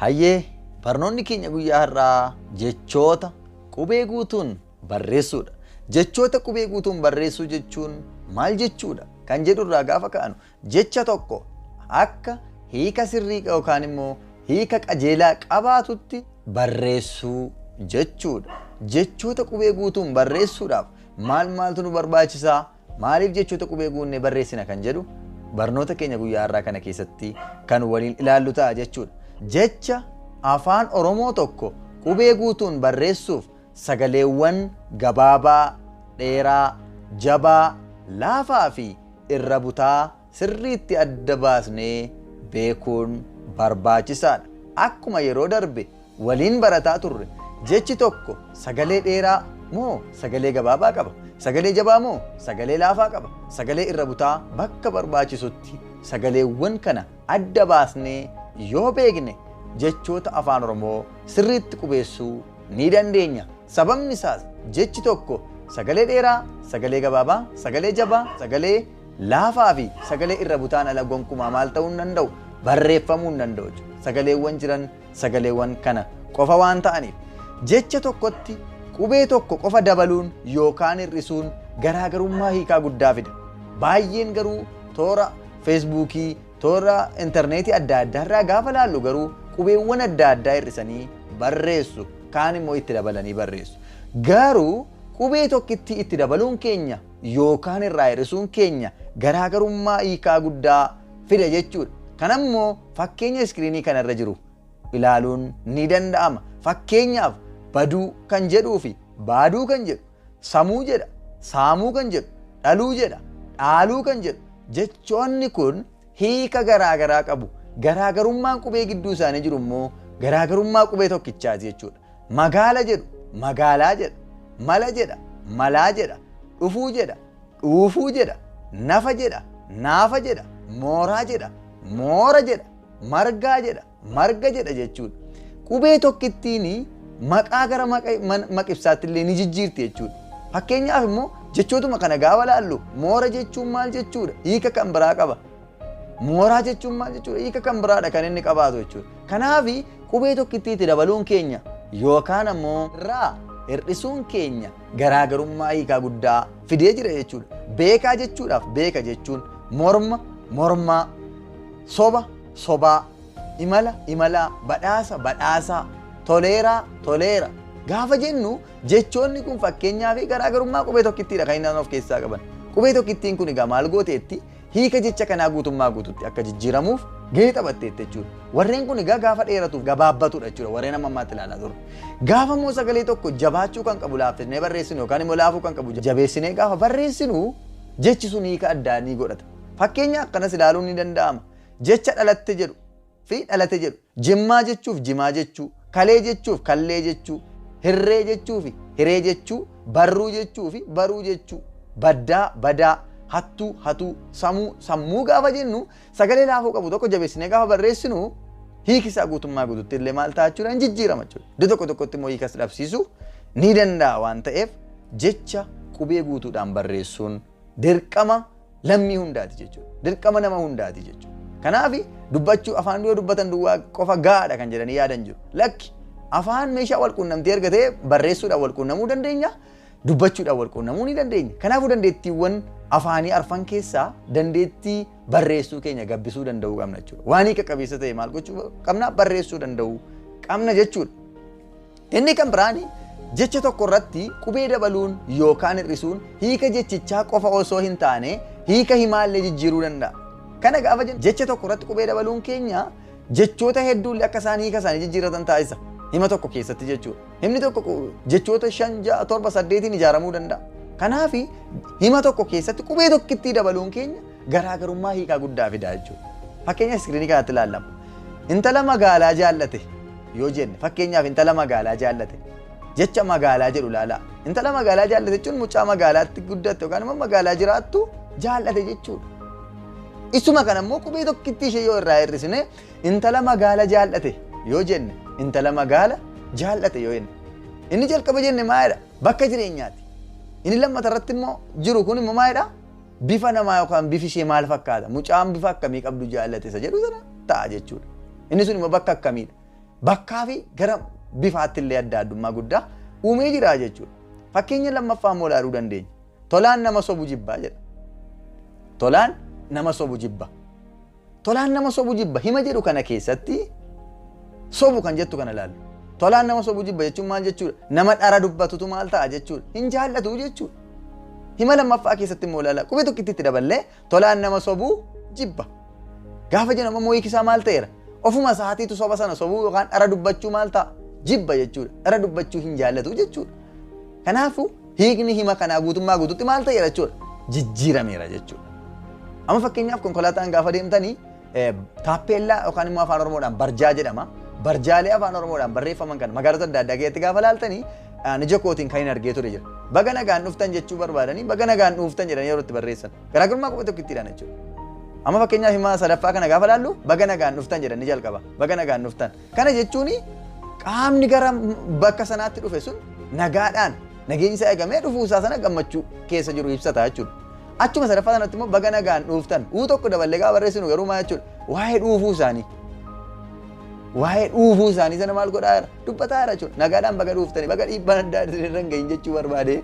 Hayyee barnoonni keenya guyyaa har'aa jechoota qubee guutuun barreessuudha. Jechoota qubee guutuun barreessuu jechuun maal jechuudha? Kan jedhurraa gaafa ka'anu jecha tokko akka hiika sirrii yookaan immoo hiika qajeelaa qabaatutti barreessuu jechuudha. Jechoota qubee guutuun barreessuudhaaf maaltu nu barbaachisaa? Maaliif jechoota qubee guunnee barreessina kan jedhu barnoota keenya guyyaa har'aa kana keessatti kan waliin ilaallu ta'a jechuudha. Jecha afaan Oromoo tokko qubee guutuun barreessuuf sagaleewwan gabaabaa, dheeraa, jabaa, laafaa fi irra butaa sirriitti adda baasnee beekuun barbaachisaadha. Akkuma yeroo darbe waliin barataa turre jechi tokko sagalee dheeraa moo sagalee gabaabaa qaba? Sagalee jabaa moo sagalee laafaa qaba? Sagalee irra butaa bakka barbaachisutti sagaleewwan kana adda baasnee yoo beekne jechoota afaan Oromoo sirriitti qubeessuu ni dandeenya. Sababni isaas jechi tokko sagalee dheeraa, sagalee gabaabaa, sagalee jabaa, sagalee laafaa fi sagalee irra butaan ala gonkumaa maal ta'uu hin danda'u? Barreeffamuu hin danda'u. Sagaleewwan jiran sagaleewwan kana qofa waan ta'aniif jecha tokkotti qubee tokko qofa dabaluun yookaan hir'isuun garaagarummaa hiikaa guddaa fida. Baay'een garuu toora feesbuukii, toora intarneetii adda addaarraa gaafa laallu garuu qubeewwan adda addaa hir'isanii barreessu, kaan immoo itti dabalanii barreessu. Garuu qubee tokkitti itti dabaluun keenya yookaan irraa hir'isuun keenya garaagarummaa hiikaa guddaa fida jechuudha. Kanammoo fakkeenya iskiriinii kanarra jiru ilaaluun ni danda'ama. Fakkeenyaaf baduu kan jedhuu fi baaduu kan jedhu, samuu jedha, saamuu kan jedhu, dhaluu jedha, dhaaluu kan jedhu jechoonni kun hiika garaagaraa qabu. Garaagarummaan qubee gidduu isaanii jiru immoo garaagarummaa qubee tokkichaati jechuudha. Magaala jedhu magaalaa jedha, mala jedha malaa jedha, dhufuu jedha dhuufuu jedha, nafa jedha naafa jedha, mooraa jedha moora jedha, margaa jedha marga jedha jechuudha. Qubee tokkittiin maqaa gara maqibsaatti illee ni jijjiirti jechuudha. Fakkeenyaaf immoo jechootuma kana gaafa laallu moora jechuun maal jechuudha? Hiika kan biraa qaba. Mooraa jechuun maal jechuudha? Hiika kan biraadha kan inni qabaatu jechuudha. Kanaaf qubee tokkittiitti dabaluun keenya yookaan ammoo irraa hir'isuun keenya garaagarummaa hiikaa guddaa fidee jira jechuudha. Beekaa jechuudhaaf beeka jechuun, morma mormaa, soba sobaa, imala imalaa, badhaasa badhaasaa, toleeraa toleera. Gaafa jennu jechoonni kun fakkeenyaa fi garaagarummaa qubee tokkittiidha kan inni of keessaa qaban. Qubee tokkittiin kun egaa maal gooteetti hiika jecha kanaa guutummaa guututti akka jijjiiramuuf gahee taphatteetti jechuudha. Warreen kun egaa gaafa dheeratuuf gabaabbatudha jechuudha. Warreen amma ammaatti ilaalaa turre. Gaafa immoo sagalee tokko jabaachuu kan qabu laaffisnee barreessinu yookaan immoo laafuu kan qabu jabeessinee gaafa barreessinu jechi sun hiika addaa ni godhata. Fakkeenya akkanas ilaaluun ni danda'ama. Jecha dhalatte jedhu fi dhalate jedhu, jimmaa jechuuf jimaa jechuu, kalee jechuuf kallee jechuu, hirree jechuu fi hiree jechuu, barruu jechuu fi baruu jechuu, baddaa badaa, hattuu hatuu, sammuu gaafa jennu sagalee laafuu qabu tokko jabeessinee gaafa barreessinu hiiki isaa guutummaa guututti illee maal ta'a jechuudha? Hin jijjiirama jechuudha. Iddoo tokko tokkotti immoo hiikas dhabsiisuu ni danda'a waan ta'eef jecha qubee guutuudhaan barreessuun dirqama lammii hundaati jechuudha. Dirqama nama hundaati jechuudha. Kanaaf dubbachuu afaan yoo dubbatan duwwaa qofa gaadha kan jedhanii yaadan jiru. Lakki afaan meeshaa wal quunnamtii argatee barreessuudhaan wal quunnamuu dandeenya, dubbachuudhaan wal quunnamuu ni dandeenya. Kanaafuu dandeettiiwwan afaanii arfan keessaa dandeettii barreessuu keenya gabbisuu danda'uu qabna jechuudha. Waan hiika qabeessa ta'e maal gochuu qabna? Barreessuu danda'uu qabna jechuudha. Inni kan biraan jecha tokko irratti qubee dabaluun yookaan hir'isuun hiika jechichaa qofa osoo hin taane hiika himaallee jijjiiruu danda'a. Kana gaafa jennu jecha tokko irratti qubee dabaluun keenya jechoota hedduullee akka isaan hiika isaanii jijjiiratan taasisa. Hima tokko keessatti jechuudha. Himni tokko jechoota 5, 6, 7, 8 ijaaramuu danda'a. Kanaaf hima tokko keessatti qubee tokkittii dabaluun keenya garaagarummaa hiikaa guddaa fida jechuudha. Fakkeenya iskiriinii kanatti ilaallama. Intala magaalaa jaallate yoo jenne fakkeenyaaf intala magaalaa jaallate jecha magaalaa jedhu ilaalaa. Intala magaalaa jaallate jechuun mucaa magaalaatti guddatte yookaan immoo magaalaa jiraattu jaallate jechuudha. Isuma kana immoo qubee tokkittii ishee yoo irraa hir'isne intala magaalaa jaallate yoo jenne intala magaalaa jaallate yoo jenne inni jalqaba jenne maalidha? Bakka jireenyaati. Inni lammata irratti immoo jiru kun immoo maalidha? Bifa namaa yookaan bifi ishee maal fakkaata? Mucaan bifa akkamii qabdu jaallate isa jedhu sana ta'a jechuudha. Inni sun immoo bakka akkamiidha? bakkaa fi gara bifaatti illee adda addummaa guddaa uumee jira jechuudha. Fakkeenya lammaffaa immoo ilaaluu dandeenya. Tolaan nama sobu jibbaa jedha. Tolaan nama sobu jibba. Tolaan nama sobu jibba hima jedhu kana keessatti sobu kan jettu kana ilaallu. Tolaan nama sobu jibba jechuun maal jechuudha? Nama dhara dubbatutu maal ta'a jechuudha? Hin jaallatu jechuudha. Hima lammaffaa keessatti immoo ilaala. Qubee tokkitti daballee tolaan nama sobu jibba. Gaafa jennamu immoo hiikisaa maal ta'eera? Ofuma isaatiitu soba sana sobuu yookaan dhara dubbachuu maal ta'a? Jibba jechuudha. Dhara dubbachuu hin jaallatu jechuudha. Kanaafuu hiikni hima kanaa guutummaa guututti maal ta'eera jechuudha? Jijjiirameera jechuudha. Amma fakkeenyaaf konkolaataan gaafa deemtanii taappeellaa yookaan immoo afaan Oromoodhaan barjaa jedhama. Barjaalee afaan Oromoodhaan barreeffaman kan magaalota adda addaa keessatti gaafa laaltanii ija kootiin kan hin argee ture jira. Baga nagaan dhuftan jechuu barbaadanii baga nagaan dhuftan jedhanii yeroo itti barreessan. Garaagarummaa qubee tokkittiidhaan jechuudha. Amma fakkeenyaaf hima sadaffaa kana gaafa laallu baga nagaan dhuftan jedhanii jalqaba. Baga nagaan dhuftan. Kana jechuun qaamni gara bakka sanaatti dhufe sun nagaadhaan nageenyi isaa eegamee dhufuusaa sana gammachuu keessa jiru ibsata jechuudha. Achuma sadaffaa sanatti immoo baga nagaan dhuftan tokko daballee gaafa barreessinu garuu maal jechuudha? Waa'ee dhuufuu isaanii. Waa'ee dhuufuu isaanii sana maal godhaa jira? Dubbataa jira jechuudha. Nagaadhaan baga dhuuftanii baga dhiibbaan adda addaa irra hin gahin jechuu barbaade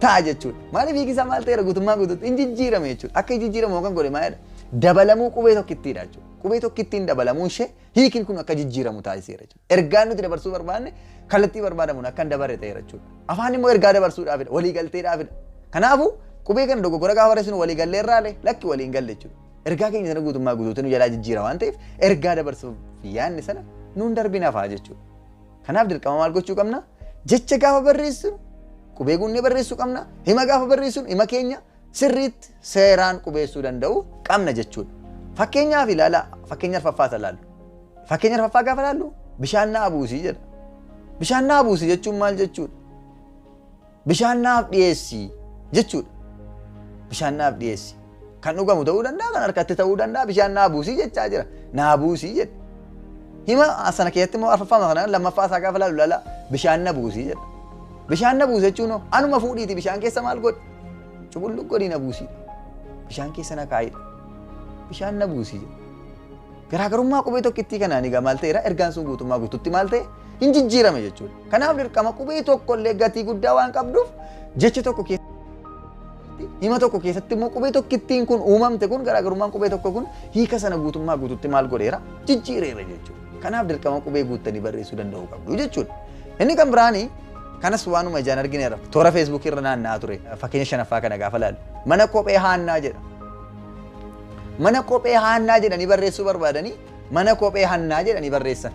ta'a jechuudha. Maaliif hiikisaa maal ta'eera guutummaa guutuutti hin jijjiirame jechuudha. Akka hin jijjiiramu kan godhe maalidha? Dabalamuu qubee tokkittiidha jechuudha. Qubee tokkittiin dabalamuun ishee hiikin kun akka jijjiiramu taasiseera jechuudha. Ergaan nuti dabarsuu barbaanne kallattii barbaadamuun akka hin dabarre ta'eera jechuudha. Afaan immoo ergaa dabarsuudhaafidha. Walii galteedhaafidha. Kanaafuu qubee kana dogoggora gaafa barreessinu walii gallee irraalee lakki walii hin galle jechuudha. Ergaa keenya sana guutummaa guutuutti nu jalaa jijjiira waan ta'eef ergaa dabarsuuf yaadni sana nuun darbina fa'aa jechuudha. Kanaaf dirqama maal gochuu qabna? Jecha gaafa barreessinu qubee guunnee barreessuu qabna. Hima gaafa barreessinu hima keenya sirriitti seeraan qubeessuu danda'uu qabna jechuudha. Fakkeenyaaf ilaala. Fakkeenya arfaffaas ilaallu. Fakkeenya arfaffaa gaafa ilaallu bishaan naa buusii jedha. Bishaan naa buusii jechuun maal jechuudha? Bishaan naaf dhiyeessii jechuudha. Bishaan naaf dhiyeessii. Kan dhugamu ta'uu danda'a, kan harkatti ta'uu danda'a. Bishaan naa buusii jechaa jira. Naa buusii jedha. Hima sana keessatti immoo arfaffaa kana lammaffaa isaa gaafa ilaallu ilaala. Bishaan na buusii jedha. Bishaan na buusii jechuun anuma fuudhiiti bishaan keessa maal godhi? Cuqullu godhii na buusii. Bishaan keessa na kaa'idha. Bishaan na buusii jedha. Garaagarummaa qubee tokkittii kanaan egaa maal ta'eera? Ergaan sun guutummaa guututti maal ta'e? Hin jijjiirame jechuudha. Kanaaf dirqama qubee tokkollee gatii guddaa waan qabduuf jechi tokko hima tokko keessatti immoo qubee tokkittiin kun uumamte kun garaagarummaan qubee tokko kun hiika sana guutummaa guututti maal godheera? Jijjiireera jechuudha. Kanaaf dirqama qubee guuttanii barreessuu danda'uu qabdu jechuudha. Inni kan biraanii kanas waanuma ijaan argineera. Toora feesbuukii irra naanna'aa ture. Fakkeenya shanaffaa kana gaafa ilaallu. Mana kophee Haannaa jedha. Mana kophee Haannaa jedhanii barreessuu barbaadanii mana kophee Hannaa jedhanii barreessan.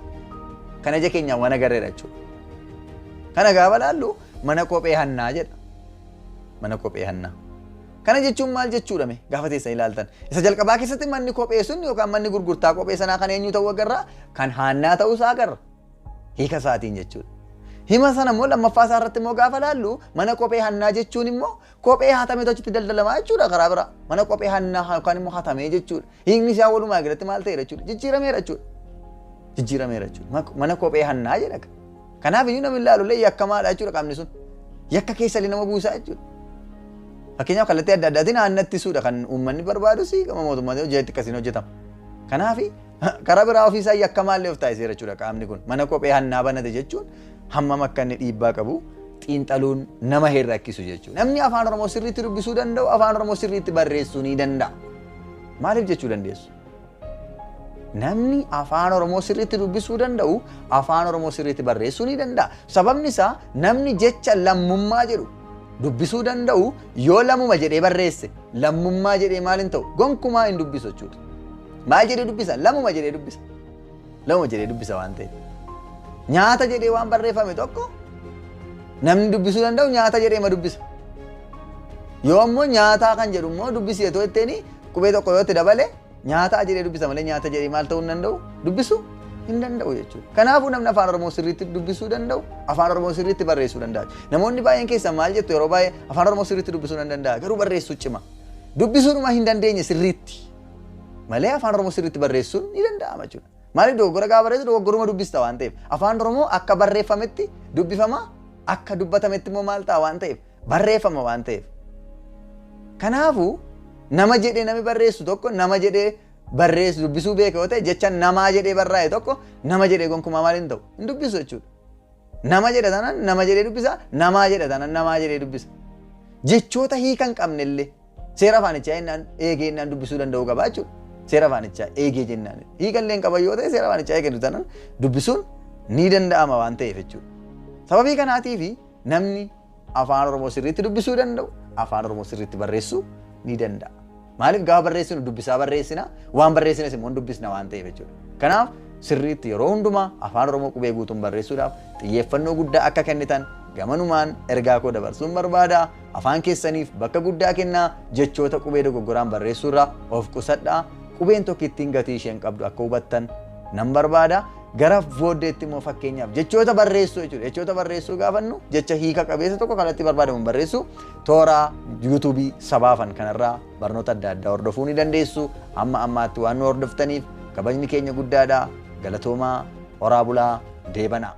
Kana ija keenyaan waan agarreera jechuudha. Kana gaafa ilaallu mana kophee Hannaa jedha. Mana kophee Hannaa. Kana jechuun maal jechuudha mee gaafa teessan ilaaltan? Isa jalqabaa keessatti manni kophee sun yookaan manni gurgurtaa kophee sanaa kan eenyu ta'uu agarra? Kan Haannaa ta'uu isaa agarra. Hiika isaatiin jechuudha. Hima sana immoo lammaffaa isaa irratti immoo gaafa ilaallu mana kophee Hannaa jechuun immoo kophee hatamee achitti daldalamaa jechuudha karaa biraa. Mana kophee Hannaa yookaan immoo hatamee jechuudha. Hiikni isaa walumaa galatti maal ta'eera jechuudha? Jijjiirameera jechuudha. Jijjiirameera jechuudha. Mana kophee Hannaa jedha. Kanaaf iyyuu namni ilaalu illee yakkamaadha jechuudha qaamni sun. Yakka keessa illee nama buusaa jechuudha. Fakkeenyaaf kallattii adda addaatiin aannattisuudha kan uummanni barbaadus gama mootummaa hojjetti akkasiin hojjetama. Kanaaf karaa biraa ofiisaa yakkamaallee of taasiseera jechuudha qaamni kun. Mana kophee Hannaa banate jechuun hammam akka inni dhiibbaa qabu xiinxaluun nama hin rakkisu jechuudha. Namni afaan Oromoo sirriitti dubbisuu danda'u afaan Oromoo sirriitti barreessuu ni danda'a. Maaliif jechuu dandeessu? Namni afaan Oromoo sirriitti dubbisuu danda'u afaan Oromoo sirriitti barreessuu ni danda'a. Sababni isaa namni jecha lammummaa jedhu dubbisuu danda'u yoo lammuma jedhee barreesse lammummaa jedhee maal hin ta'u gonkumaa hin dubbisu jechuudha. Maal jedhee dubbisa? Lammuma jedhee dubbisa. Lammuma jedhee dubbisa waan ta'eef. Nyaata jedhee waan barreeffame tokko namni dubbisuu danda'u nyaata jedhee ma dubbisa. Yoo ammoo nyaataa kan jedhu immoo dubbisi yoo ta'e qubee tokko yoo itti dabale nyaataa jedhee dubbisa malee nyaata jedhee maal ta'uu hin danda'u dubbisuu hin danda'u jechuudha. Kanaafuu namni afaan Oromoo sirriitti dubbisuu danda'u afaan Oromoo sirriitti barreessuu danda'a. Namoonni baay'een keessan maal jettu yeroo baay'ee afaan Oromoo sirriitti dubbisuu hin danda'a garuu barreessuu cima. Dubbisuudhuma hin dandeenye sirriitti malee afaan Oromoo sirriitti barreessuun ni danda'ama jechuudha. Maaliif dogoggora gaafa barreessu dogoggoruma dubbista waan ta'eef afaan Oromoo akka barreeffametti dubbifama akka dubbatametti immoo maal ta'a waan ta'eef barreeffama waan ta'eef. Kanaafuu nama jedhee nami barreessu tokko nama jedhee barreessu dubbisuu beeka yoo ta'e jecha namaa jedhee barraa'e tokko nama jedhee gonkumaa maal hin ta'u hin dubbisu jechuudha. Nama jedha tanan nama jedhee dubbisa, namaa jedha tanan namaa jedhee dubbisa. Jechoota hiika hin qabnellee seera afaanichaa jennaan eegee jennaan dubbisuu danda'uu qaba jechuudha. Seera afaanichaa eegee jennaan hiika illee hin qaban yoo ta'e seera afaanichaa eegee tanan dubbisuun ni danda'ama waan ta'eef jechuudha. Sababii kanaatiif namni afaan Oromoo sirriitti dubbisuu danda'u afaan Oromoo sirriitti barreessuu ni danda'a. Maaliif gaafa barreessinu dubbisaa barreessina waan barreessines immoo dubbisna waan ta'eef jechuudha. Kanaaf sirriitti yeroo hundumaa afaan Oromoo qubee guutuun barreessuudhaaf xiyyeeffannoo guddaa akka kennitan gamanumaan ergaa koo dabarsuun barbaada. Afaan keessaniif bakka guddaa kennaa jechoota qubee dogoggoraan barreessuurraa of qusadhaa. Qubeen tokko ittiin gatii isheen qabdu akka hubattan nan barbaada. Gara booddeetti immoo fakkeenyaaf jechoota barreessuu jechuudha. Jechoota barreessuu gaafannu jecha hiika qabeessa tokko kalatti barbaadamu barreessu toora yuutuubii sabaafan kanarraa barnoota adda addaa hordofuu ni dandeessu. Amma ammaatti waan nu hordoftaniif kabajni keenya guddaadha. Galatoomaa, horaa bulaa, deebanaa.